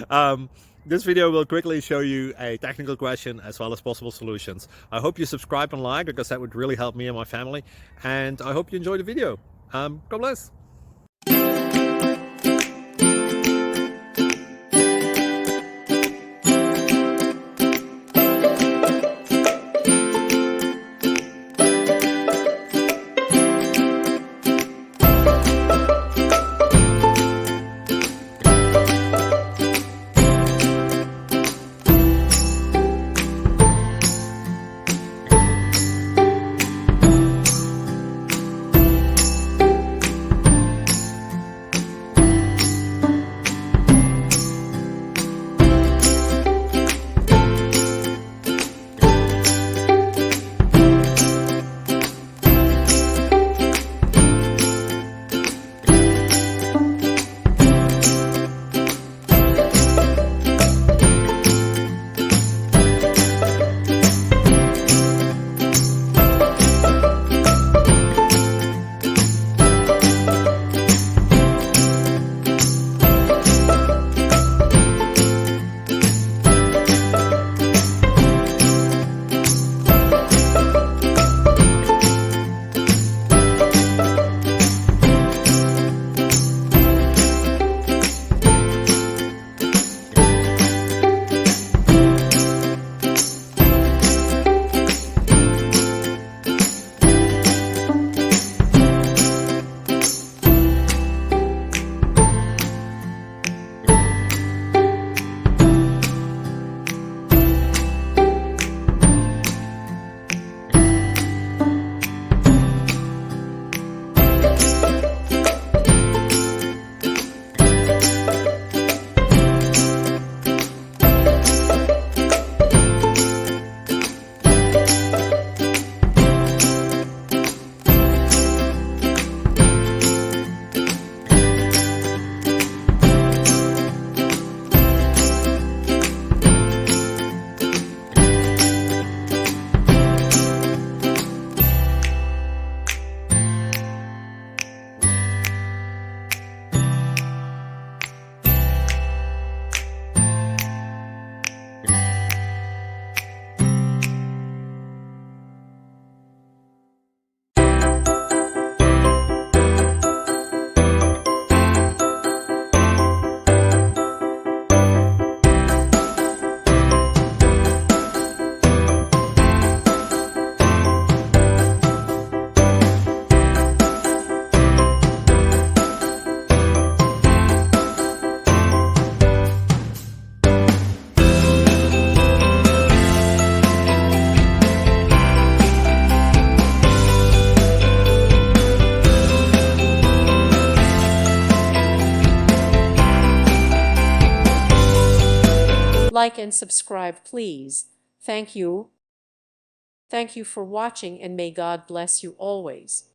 um, this video will quickly show you a technical question as well as possible solutions. I hope you subscribe and like, because that would really help me and my family. And I hope you enjoy the video. God bless. Like and subscribe, please. Thank you. Thank you for watching, and may God bless you always.